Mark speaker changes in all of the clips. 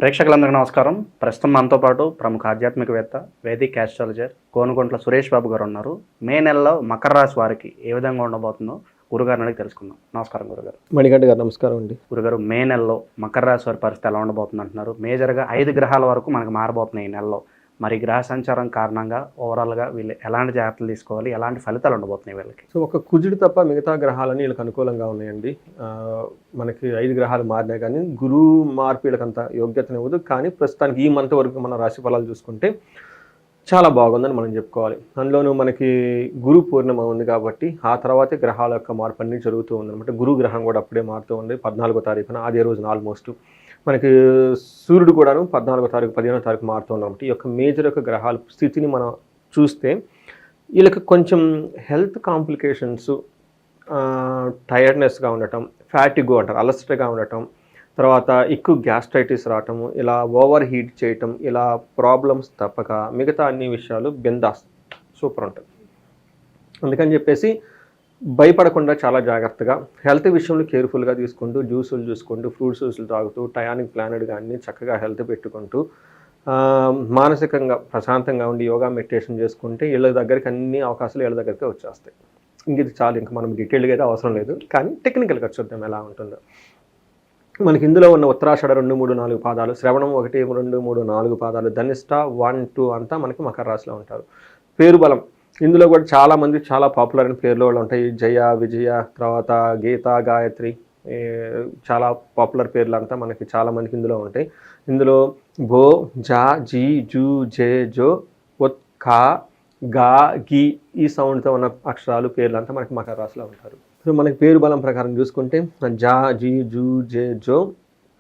Speaker 1: ప్రేక్షకులందరికీ నమస్కారం. ప్రస్తుతం మనతో పాటు ప్రముఖ ఆధ్యాత్మికవేత్త, వేదిక్ ఆస్ట్రాలజర్ కోనుకొంట్ల సురేష్ బాబు గారు ఉన్నారు. మే నెలలో మకర రాశి వారికి ఏ విధంగా ఉండబోతుందో గురుగారిని అడిగి తెలుసుకుందాం. నమస్కారం గురుగారు.
Speaker 2: మణికంఠ గారు నమస్కారం అండి.
Speaker 1: గురుగారు, మే నెలలో మకర రాశి వారి పరిస్థితి ఎలా ఉండబోతుంది అంటున్నారు? మేజర్గా 5 గ్రహాల వరకు మనకు మారబోతున్నాయి ఈ నెలలో. మరి గ్రహ సంచారం కారణంగా ఓవరాల్గా వీళ్ళు ఎలాంటి జాగ్రత్తలు తీసుకోవాలి, ఎలాంటి ఫలితాలు ఉండబోతున్నాయి వీళ్ళకి?
Speaker 2: సో ఒక కుజుడు తప్ప మిగతా గ్రహాలన్నీ వీళ్ళకి అనుకూలంగా ఉన్నాయండి. మనకి 5 గ్రహాలు మారినా కానీ గురువు మార్పు వీళ్ళకంత యోగ్యతనివ్వదు. కానీ ప్రస్తుతానికి ఈ మంత్ వరకు మన రాశి ఫలాలు చూసుకుంటే చాలా బాగుందని మనం చెప్పుకోవాలి. అందులోనూ మనకి గురు పూర్ణిమ ఉంది కాబట్టి ఆ తర్వాతే గ్రహాల యొక్క మార్పు అన్నీ జరుగుతూ ఉందన్నమాట. గురు గ్రహం కూడా అప్పుడే మారుతూ ఉంది 14వ తారీఖున, అదే రోజున ఆల్మోస్ట్ మనకి సూర్యుడు కూడాను 14వ తారీఖు 15వ తారీఖు మారుతూ ఉన్నమాట. ఈ యొక్క మేజర్ యొక్క గ్రహాల స్థితిని మనం చూస్తే వీళ్ళకి కొంచెం హెల్త్ కాంప్లికేషన్స్, టైర్డ్నెస్గా ఉండటం, ఫ్యాటిగో అంటారు, అలసటగా ఉండటం, తర్వాత ఎక్కువ గ్యాస్ట్రైటిస్ రావటము, ఇలా ఓవర్ హీట్ చేయటం, ఇలా ప్రాబ్లమ్స్ తప్పక మిగతా అన్ని విషయాలు బిందాస్ సూపర్ ఉంటుంది. అందుకని చెప్పేసి భయపడకుండా చాలా జాగ్రత్తగా హెల్త్ విషయంలో కేర్ఫుల్గా తీసుకుంటూ జ్యూసులు చూసుకుంటూ ఫ్రూట్ జ్యూసులు తాగుతూ టయానికి ప్లానెడ్గా అన్ని చక్కగా హెల్త్ పెట్టుకుంటూ మానసికంగా ప్రశాంతంగా ఉండి యోగా మెడిటేషన్ చేసుకుంటే వీళ్ళ దగ్గరికి అన్ని అవకాశాలు వీళ్ళ దగ్గరికి వచ్చేస్తాయి. ఇంక ఇది చాలు, ఇంకా మనం డీటెయిల్గా అయితే అవసరం లేదు. కానీ టెక్నికల్గా చూద్దాం ఎలా ఉంటుందో. మనకి ఇందులో ఉన్న ఉత్తరాషాఢ 2, 3, 4 పాదాలు, శ్రవణం 1, 2, 3, 4 పాదాలు, ధనిష్ట 1, 2 అంతా మనకి మకర రాశిలో ఉంటారు. పేరు బలం ఇందులో కూడా చాలామంది చాలా పాపులర్ అయిన పేర్లు వాళ్ళు ఉంటాయి. జయ, విజయ, తర్వాత గీత, గాయత్రి, చాలా పాపులర్ పేర్లు అంతా మనకి చాలామందికి ఇందులో ఉంటాయి. ఇందులో భో, జా, జీ, జూ, జే, జో, ఒత్, ఖా, గా, గి ఈ సౌండ్తో ఉన్న అక్షరాలు పేర్లు అంతా మనకి మకర రాశిలో ఉంటారు. సో మనకి పేరు బలం ప్రకారం చూసుకుంటే జా, జీ, జూ, జే, జో,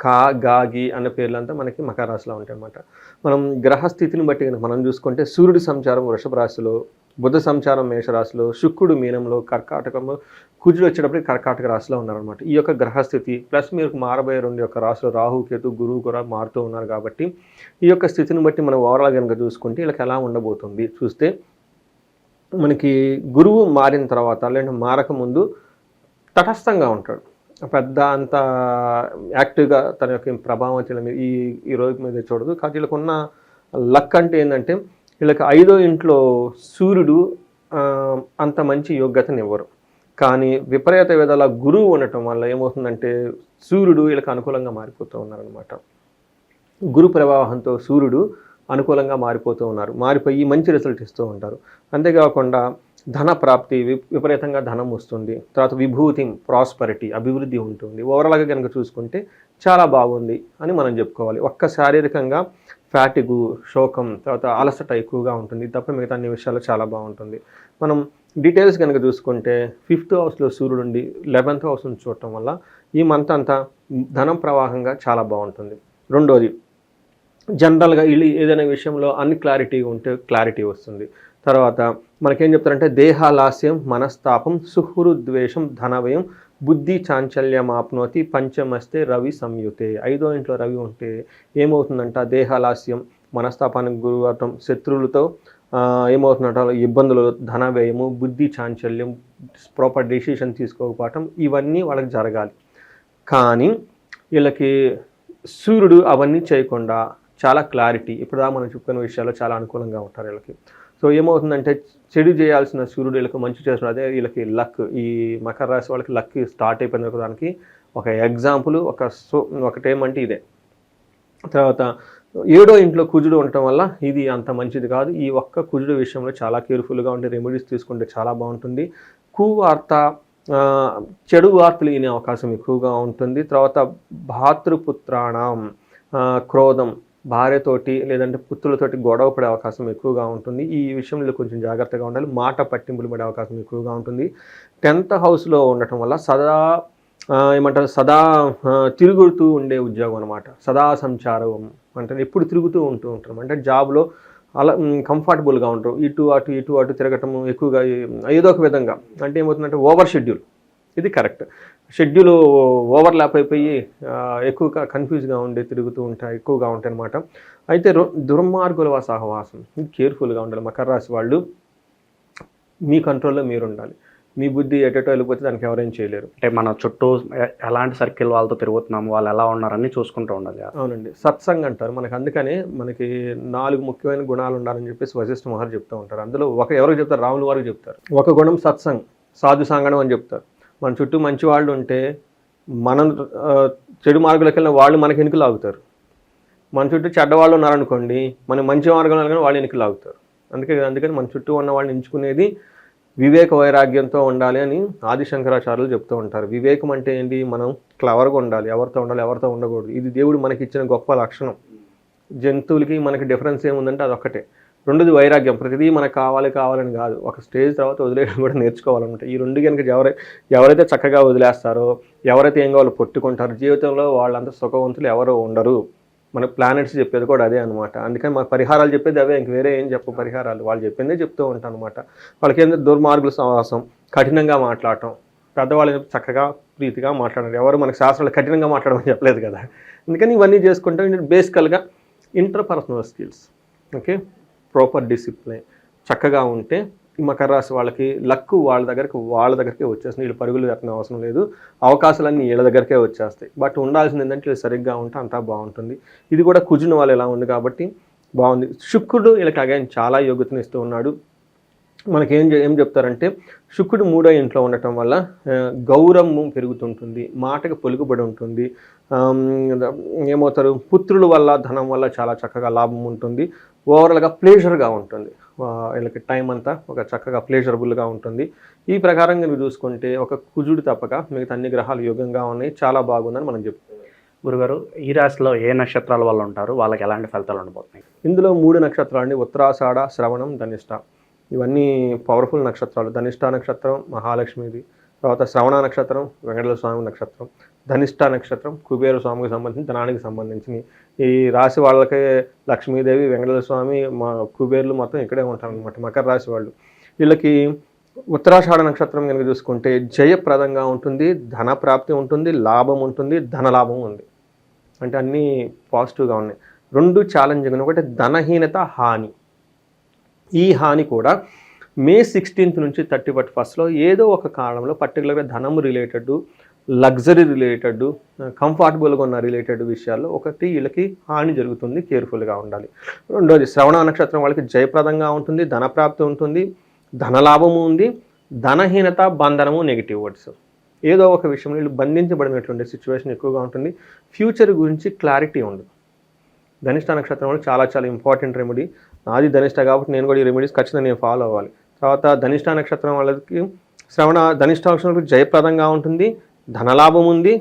Speaker 2: ఖా, గా, గి అన్న పేర్లంతా మనకి మకర రాశిలో ఉంటాయి అన్నమాట. మనం గ్రహస్థితిని బట్టి కనుక మనం చూసుకుంటే సూర్యుడి సంచారం వృషభ రాశిలో, బుధ సంచారం మేషరాశిలో, శుక్రుడు మీనంలో, కర్కాటకంలో, కుజుడు వచ్చేటప్పటికి కర్కాటక రాశిలో ఉన్నారనమాట. ఈ యొక్క గ్రహస్థితి ప్లస్ మీరు మారబోయే 2 యొక్క రాశిలో రాహు, కేతు, గురువు కూడా మారుతూ ఉన్నారు కాబట్టి ఈ యొక్క స్థితిని బట్టి మనం ఓవరాల్ కనుక చూసుకుంటే వీళ్ళకి ఎలా ఉండబోతుంది చూస్తే, మనకి గురువు మారిన తర్వాత లేదంటే మారక ముందు తటస్థంగా ఉంటాడు. పెద్ద అంత యాక్టివ్గా తన యొక్క ప్రభావం ఈ రోజు మీద చూడదు. కాబట్టి వీళ్ళకు ఉన్న లక్ అంటే ఏంటంటే వీళ్ళకి 5వ ఇంట్లో సూర్యుడు అంత మంచి యోగ్యతనివ్వరు. కానీ విపరీత విధాల గురువు ఉండటం వల్ల ఏమవుతుందంటే సూర్యుడు వీళ్ళకి అనుకూలంగా మారిపోతూ ఉన్నారనమాట. గురు ప్రవాహంతో సూర్యుడు అనుకూలంగా మారిపోతూ ఉన్నారు. మారిపోయి మంచి రిజల్ట్ ఇస్తూ ఉంటారు. అంతేకాకుండా ధన ప్రాప్తి, విపరీతంగా ధనం వస్తుంది. తర్వాత విభూతి, ప్రాస్పరిటీ, అభివృద్ధి ఉంటుంది. ఓవరాల్గా కనుక చూసుకుంటే చాలా బాగుంది అని మనం చెప్పుకోవాలి. ఒక్క శారీరకంగా ఫ్యాటిగు, శోకం, తర్వాత అలసట ఎక్కువగా ఉంటుంది. తప్ప మిగతా అన్ని విషయాలు చాలా బాగుంటుంది. మనం డీటెయిల్స్ కనుక చూసుకుంటే 5th హౌస్లో సూర్యుడు ఉండి 11th హౌస్ని చూడటం వల్ల ఈ మంత్ అంతా ధనం ప్రవాహంగా చాలా బాగుంటుంది. రెండోది, జనరల్గా వీళ్ళు ఏదైనా విషయంలో అన్క్లారిటీగా ఉంటే క్లారిటీ వస్తుంది. తర్వాత మనకేం చెప్తారంటే దేహాలాస్యం, మనస్తాపం, సుహృద్వేషం, ధనవ్యయం, బుద్ధి చాంచల్యం ఆప్నోతి, పంచమస్తే రవి సంయుతే. 5వ ఇంట్లో రవి ఉంటే ఏమవుతుందంట దేహాలాస్యం, మనస్తాపానికి గురవటం, శత్రువులతో ఏమవుతుందంట ఇబ్బందులు, ధనవ్యయము, బుద్ధి చాంచల్యం, ప్రాపర్ డెసిషన్ తీసుకోకపోవటం, ఇవన్నీ వాళ్ళకి జరగాలి. కానీ వీళ్ళకి సూర్యుడు అవన్నీ చేయకుండా చాలా క్లారిటీ, ఇప్పుడు మనం చెప్పుకునే విషయాల్లో చాలా అనుకూలంగా ఉంటారు వీళ్ళకి. సో ఏమవుతుందంటే చెడు చేయాల్సిన సూర్యుడు వీళ్ళకి మంచి చేస్తున్నారు. అదే వీళ్ళకి లక్, ఈ మకర రాశి వాళ్ళకి లక్ స్టార్ట్ అయిపోయిన దానికి ఒక ఎగ్జాంపుల్ ఒకటేమంటే ఇదే. తర్వాత 7వ ఇంట్లో కుజుడు ఉండటం వల్ల ఇది అంత మంచిది కాదు. ఈ ఒక్క కుజుడు విషయంలో చాలా కేర్ఫుల్గా ఉంటే రెమెడీస్ తీసుకుంటే చాలా బాగుంటుంది. కువార్త, చెడు వార్తలు వినే అవకాశం ఎక్కువగా ఉంటుంది. తర్వాత భాతృపుత్రాణం, క్రోధం, భార్యతోటి లేదంటే పుత్రులతోటి గొడవ పడే అవకాశం ఎక్కువగా ఉంటుంది. ఈ విషయంలో కొంచెం జాగ్రత్తగా ఉండాలి. మాట పట్టింపులు పడే అవకాశం ఎక్కువగా ఉంటుంది. 10th హౌస్లో ఉండటం వల్ల సదా తిరుగుతూ ఉండే ఉద్యోగం అనమాట. సదా సంచారం అంటే ఎప్పుడు తిరుగుతూ ఉంటాం. అంటే జాబ్లో అలా కంఫర్టబుల్గా ఉంటారు. ఇటు అటు తిరగటము ఎక్కువగా ఏదో ఒక విధంగా. అంటే ఏమవుతుందంటే ఓవర్ షెడ్యూల్, ఇది కరెక్ట్. షెడ్యూల్ ఓవర్లాప్ అయిపోయి ఎక్కువగా కన్ఫ్యూజ్గా ఉండి తిరుగుతూ ఎక్కువగా ఉంటాయి అన్నమాట. అయితే దుర్మార్గుల సహవాసం, కేర్ఫుల్గా ఉండాలి. మకర రాశి వాళ్ళు మీ కంట్రోల్లో మీరు ఉండాలి. మీ బుద్ధి ఎటో వెళ్ళిపోతే దానికి ఎవరేం చేయలేరు.
Speaker 1: అంటే మన చుట్టూ ఎలాంటి సర్కిల్ వాళ్ళతో తిరుగుతున్నాము, వాళ్ళు ఎలా ఉన్నారని చూసుకుంటూ ఉండాలి.
Speaker 2: అవునండి, సత్సంగ్ అంటారు మనకి. అందుకనే మనకి 4 ముఖ్యమైన గుణాలు ఉండాలని చెప్పేసి వశిష్ఠ మహర్షి చెప్తూ ఉంటారు. అందులో ఎవరికి చెప్తారు? రాముల వారికి చెప్తారు. ఒక గుణం సత్సంగ్, సాధు సాంగడం అని చెప్తారు. మన చుట్టూ మంచి వాళ్ళు ఉంటే మనం చెడు మార్గంలోకి వెళ్ళిన వాళ్ళు మనకి వెనుక లాగుతారు. మన చుట్టూ చెడ్డవాళ్ళు ఉన్నారనుకోండి, మనం మంచి మార్గంలో వెళ్ళిన వాళ్ళు వెనుక లాగుతారు. అందుకని మన చుట్టూ ఉన్న వాళ్ళని ఎంచుకునేది వివేక వైరాగ్యంతో ఉండాలి అని ఆది శంకరాచార్యులు చెప్తూ ఉంటారు. వివేకం అంటే ఏంటి? మనం క్లవర్గా ఉండాలి, ఎవరితో ఉండాలి, ఎవరితో ఉండకూడదు. ఇది దేవుడు మనకి ఇచ్చిన గొప్ప లక్షణం. జంతువులకి మనకి డిఫరెన్స్ ఏముందంటే అదొక్కటే. రెండోది వైరాగ్యం. ప్రతిదీ మనకు కావాలని కాదు, ఒక స్టేజ్ తర్వాత వదిలేయడం కూడా నేర్చుకోవాలన్నమాట. ఈ రెండు కనుక ఎవరైతే చక్కగా వదిలేస్తారో, ఎవరైతే ఏం కావాలో పట్టుకుంటారో, జీవితంలో వాళ్ళంతా సుఖవంతులు ఎవరో ఉండరు. మన ప్లానెట్స్ చెప్పేది కూడా అదే అనమాట. అందుకని మాకు పరిహారాలు చెప్పేది అవే, ఇంక వేరే ఏం చెప్పు పరిహారాలు. వాళ్ళు చెప్పిందే చెప్తూ ఉంటాను అనమాట. వాళ్ళకి ఏంటంటే దుర్మార్గుల సహవాసం, కఠినంగా మాట్లాడటం, పెద్దవాళ్ళని చక్కగా ప్రీతిగా మాట్లాడారు. ఎవరు మనకు శాస్త్రాలు కఠినంగా మాట్లాడమని చెప్పలేదు కదా. అందుకని ఇవన్నీ చేసుకుంటాం. బేసికల్గా interpersonal skills, okay, proper discipline చక్కగా ఉంటే ఈ మకర రాశి వాళ్ళకి లక్కు వాళ్ళ దగ్గరికి వచ్చేస్తుంది. వీళ్ళు పరుగులు పెట్టిన అవసరం లేదు, అవకాశాలన్నీ వీళ్ళ దగ్గరికే వచ్చేస్తాయి. బట్ ఉండాల్సింది ఏంటంటే వీళ్ళు సరిగ్గా ఉంటే అంతా బాగుంటుంది. ఇది కూడా కుజుని వాళ్ళు ఎలా ఉంది కాబట్టి బాగుంది. శుక్రుడు వీళ్ళకి అగైన్ చాలా యోగ్యతను ఇస్తూ ఉన్నాడు. మనకి ఏం చెప్తారంటే శుక్రుడు 3వ ఇంట్లో ఉండటం వల్ల గౌరవం పెరుగుతుంటుంది, మాటకు పొలుగుబడి ఉంటుంది, ఏమవుతారు పుత్రుల వల్ల ధనం వల్ల చాలా చక్కగా లాభం ఉంటుంది. ఓవరాల్గా ప్లేజర్గా ఉంటుంది. వీళ్ళకి టైం అంతా ఒక చక్కగా ప్లేజరబుల్గా ఉంటుంది. ఈ ప్రకారంగా మీరు చూసుకుంటే ఒక కుజుడు తప్పక మిగతా అన్ని గ్రహాలు యోగంగా ఉన్నాయి, చాలా బాగుందని మనం చెప్తాం.
Speaker 1: గురుగారు, ఈ రాశిలో ఏ నక్షత్రాల వాళ్ళు ఉంటారు, వాళ్ళకి ఎలాంటి ఫలితాలు ఉండబోతున్నాయి?
Speaker 2: ఇందులో 3 నక్షత్రాలు అండి, ఉత్తరాషాఢ, శ్రవణం, ధనిష్ట. ఇవన్నీ పవర్ఫుల్ నక్షత్రాలు. ధనిష్ట నక్షత్రం మహాలక్ష్మిది, తర్వాత శ్రవణ నక్షత్రం వెంకటేశ్వర స్వామి నక్షత్రం, ధనిష్ట నక్షత్రం కుబేర స్వామికి సంబంధించి ధనానికి సంబంధించి. ఈ రాశి వాళ్ళకే లక్ష్మీదేవి, వెంకటేశ్వర స్వామి, కుబేర్లు మొత్తం ఇక్కడే ఉంటారు అనమాట మకర రాశి వాళ్ళు. వీళ్ళకి ఉత్తరాషాఢ నక్షత్రం కనుక చూసుకుంటే జయప్రదంగా ఉంటుంది, ధన ప్రాప్తి ఉంటుంది, లాభం ఉంటుంది, ధనలాభం ఉంది. అంటే అన్నీ పాజిటివ్గా ఉన్నాయి. 2 ఛాలెంజింగ్. ఒకటి ధనహీనత, హాని. ఈ హాని కూడా May 16th నుంచి 31st ఏదో ఒక కారణంలో పర్టికులర్గా ధనము రిలేటెడ్, లగ్జరీ రిలేటెడ్, కంఫర్టబుల్గా ఉన్న రిలేటెడ్ విషయాల్లో ఒకటి వీళ్ళకి హాని జరుగుతుంది, కేర్ఫుల్గా ఉండాలి. రెండోది శ్రవణ నక్షత్రం వాళ్ళకి జయప్రదంగా ఉంటుంది, ధనప్రాప్తి ఉంటుంది, ధనలాభము ఉంది, ధనహీనత, బంధనము, నెగిటివ్ వర్డ్స్. ఏదో ఒక విషయంలో వీళ్ళు బంధించబడినటువంటి సిచ్యువేషన్ ఎక్కువగా ఉంటుంది. ఫ్యూచర్ గురించి క్లారిటీ ఉండదు. ధనిష్ట నక్షత్రం వాళ్ళు చాలా చాలా ఇంపార్టెంట్ రెమెడీ. నాది ధనిష్ట కాబట్టి నేను కూడా ఈ రెమెడీస్ ఖచ్చితంగా నేను ఫాలో అవ్వాలి. తర్వాత ధనిష్ట నక్షత్రం వాళ్ళకి ధనిష్ట నక్షత్రం జయప్రదంగా ఉంటుంది, ధనలాభం ఉంది,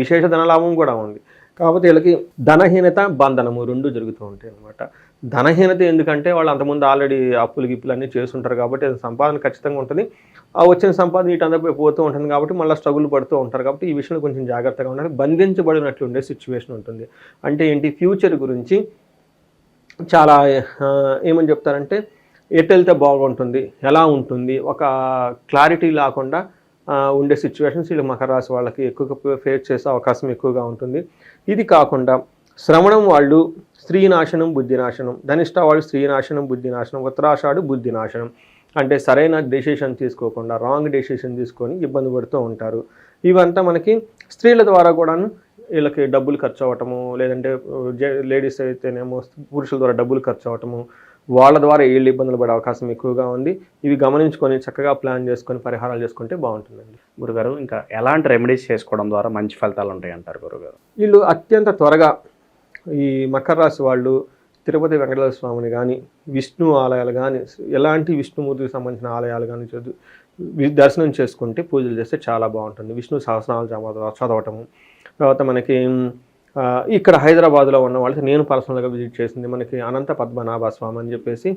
Speaker 2: విశేష ధనలాభం కూడా ఉంది. కాకపోతే వీళ్ళకి ధనహీనత, బంధనము 2 జరుగుతూ ఉంటాయి అనమాట. ధనహీనత ఎందుకంటే వాళ్ళు అంతకుముందు ఆల్రెడీ అప్పులు గిప్పులు అన్నీ చేస్తుంటారు కాబట్టి సంపాదన ఖచ్చితంగా ఉంటుంది. ఆ వచ్చిన సంపాదన ఇటంతా పోతూ ఉంటుంది కాబట్టి మళ్ళీ స్ట్రగుల్ పడుతూ ఉంటారు. కాబట్టి ఈ విషయంలో కొంచెం జాగ్రత్తగా ఉండాలి. బంధించబడినట్లు ఉండే సిచ్యువేషన్ ఉంటుంది. అంటే ఏంటి? ఫ్యూచర్ గురించి చాలా ఏమని చెప్తారంటే ఎటు వెళ్తే బాగుంటుంది, ఎలా ఉంటుంది, ఒక క్లారిటీ లేకుండా ఉండే సిచ్యువేషన్స్ వీళ్ళు మకర రాశి వాళ్ళకి ఎక్కువగా ఫేస్ చేసే అవకాశం ఎక్కువగా ఉంటుంది. ఇది కాకుండా శ్రవణం వాళ్ళు స్త్రీనాశనం, బుద్ధినాశనం, ధనిష్ట వాళ్ళు స్త్రీనాశనం, బుద్ధినాశనం, ఉత్తరాషాఢ బుద్ధినాశనం. అంటే సరైన డెసిషన్ తీసుకోకుండా రాంగ్ డెసిషన్ తీసుకొని ఇబ్బంది పడుతూ ఉంటారు. ఇవంతా మనకి స్త్రీల ద్వారా కూడాను వీళ్ళకి డబ్బులు ఖర్చు అవ్వటము, లేదంటే లేడీస్ అయితేనేమో పురుషుల ద్వారా డబ్బులు ఖర్చు అవ్వటము, వాళ్ళ ద్వారా వీళ్ళు ఇబ్బందులు పడే అవకాశం ఎక్కువగా ఉంది. ఇవి గమనించుకొని చక్కగా ప్లాన్ చేసుకొని పరిహారాలు చేసుకుంటే బాగుంటుందండి.
Speaker 1: గురుగారు, ఇంకా ఎలాంటి రెమెడీస్ చేసుకోవడం ద్వారా మంచి ఫలితాలు ఉంటాయి అంటారు గురుగారు?
Speaker 2: వీళ్ళు అత్యంత త్వరగా ఈ మకర రాశి వాళ్ళు తిరుపతి వెంకటేశ్వర స్వామిని కానీ, విష్ణు ఆలయాలు కానీ, ఎలాంటి విష్ణుమూర్తికి సంబంధించిన ఆలయాలు కానీ దర్శనం చేసుకుంటే పూజలు చేస్తే చాలా బాగుంటుంది. విష్ణు సహస్రనామాలు చదవటము. తర్వాత మనకి ఇక్కడ హైదరాబాద్లో ఉన్న వాళ్ళకి నేను పర్సనల్గా విజిట్ చేసింది మనకి అనంత పద్మనాభ స్వామి అని చెప్పేసి,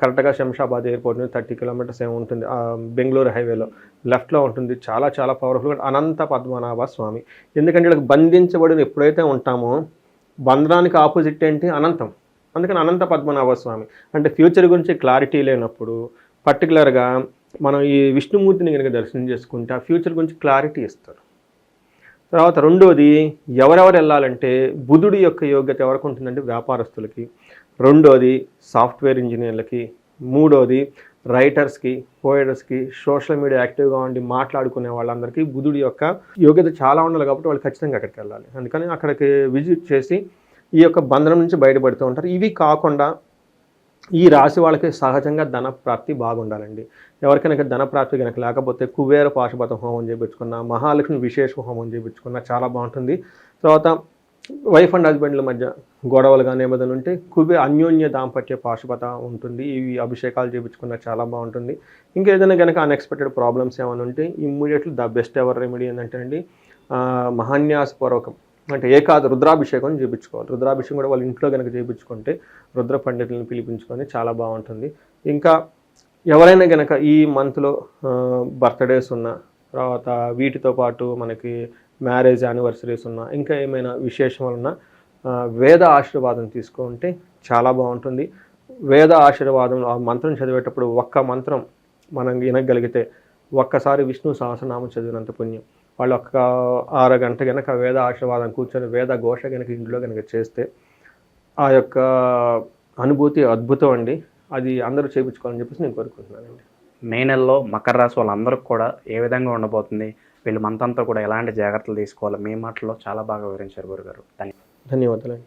Speaker 2: కరెక్ట్గా శంషాబాద్ ఎయిర్పోర్ట్ నుంచి 30 కిలోమీటర్స్ ఏమో ఉంటుంది, బెంగళూరు హైవేలో లెఫ్ట్లో ఉంటుంది. చాలా చాలా పవర్ఫుల్ అనంత పద్మనాభ స్వామి. ఎందుకంటే వీళ్ళకి బంధించబడిన ఎప్పుడైతే ఉంటామో బంధనానికి ఆపోజిట్ ఏంటి? అనంతం. అందుకని అనంత పద్మనాభ స్వామి అంటే ఫ్యూచర్ గురించి క్లారిటీ లేనప్పుడు పర్టికులర్గా మనం ఈ విష్ణుమూర్తిని కనుక దర్శనం చేసుకుంటే ఆ ఫ్యూచర్ గురించి క్లారిటీ ఇస్తారు. తర్వాత రెండోది ఎవరెవరు వెళ్ళాలంటే బుధుడి యొక్క యోగ్యత ఎవరికి ఉంటుందంటే వ్యాపారస్తులకి, రెండోది సాఫ్ట్వేర్ ఇంజనీర్లకి, మూడోది రైటర్స్కి, పోయిటర్స్కి, సోషల్ మీడియా యాక్టివ్గా ఉండి మాట్లాడుకునే వాళ్ళందరికీ బుధుడి యొక్క యోగ్యత చాలా ఉండాలి కాబట్టి వాళ్ళు ఖచ్చితంగా అక్కడికి వెళ్ళాలి. అందుకని అక్కడికి విజిట్ చేసి ఈ యొక్క బంధనం నుంచి బయటపడుతూ ఉంటారు. ఇవి కాకుండా ఈ రాశి వాళ్ళకి సహజంగా ధన ప్రాప్తి బాగుండాలండి. ఎవరికైనా ధన ప్రాప్తి కనుక లేకపోతే కుబేర పాశుపత హోమం చేయించుకున్న, మహాలక్ష్మి విశేష హోమం చేయించుకున్న చాలా బాగుంటుంది. తర్వాత వైఫ్ అండ్ హస్బెండ్ల మధ్య గొడవలు కానీ ఏమైనా ఉంటే అన్యోన్య దాంపత్య పాశుపత ఉంటుంది. ఇవి అభిషేకాలు చేయించుకున్న చాలా బాగుంటుంది. ఇంకేదైనా కనుక అన్ఎక్స్పెక్టెడ్ ప్రాబ్లమ్స్ ఏమైనా ఉంటే immediately the best ever remedy ఏంటంటే అండి మహాన్యాసపూర్వకం అంటే రుద్రాభిషేకం చేయించుకోవాలి. రుద్రాభిషేకం కూడా వాళ్ళ ఇంట్లో కనుక చేయించుకుంటే రుద్ర పండితులను పిలిపించుకొని చాలా బాగుంటుంది. ఇంకా ఎవరైనా కనుక ఈ మంత్లో బర్త్డేస్ ఉన్న తర్వాత వీటితో పాటు మనకి మ్యారేజ్ యానివర్సరీస్ ఉన్న ఇంకా ఏమైనా విశేషాలు ఉన్న వేద ఆశీర్వాదం తీసుకుంటే చాలా బాగుంటుంది. వేద ఆశీర్వాదం ఆ మంత్రం చదివేటప్పుడు ఒక్క మంత్రం మనం వినగలిగితే ఒక్కసారి విష్ణు సహస్రనామం చదివినంత పుణ్యం. వాళ్ళు ఒక్క 6 గంట కనుక వేద ఆశీర్వాదం కూర్చొని వేద ఘోష కనుక ఇంట్లో కనుక చేస్తే ఆ యొక్క అనుభూతి అద్భుతం అండి. అది అందరూ చేయించుకోవాలని చెప్పేసి నేను కోరుకుంటున్నానండి.
Speaker 1: మే నెలలో మకర రాశి వాళ్ళందరికీ కూడా ఏ విధంగా ఉండబోతుంది, వీళ్ళు మంత్ అంతా కూడా ఎలాంటి జాగ్రత్తలు తీసుకోవాలి, మీ మాటల్లో చాలా బాగా వివరించారు గురుగారు.
Speaker 2: ధన్యవాదాలండి.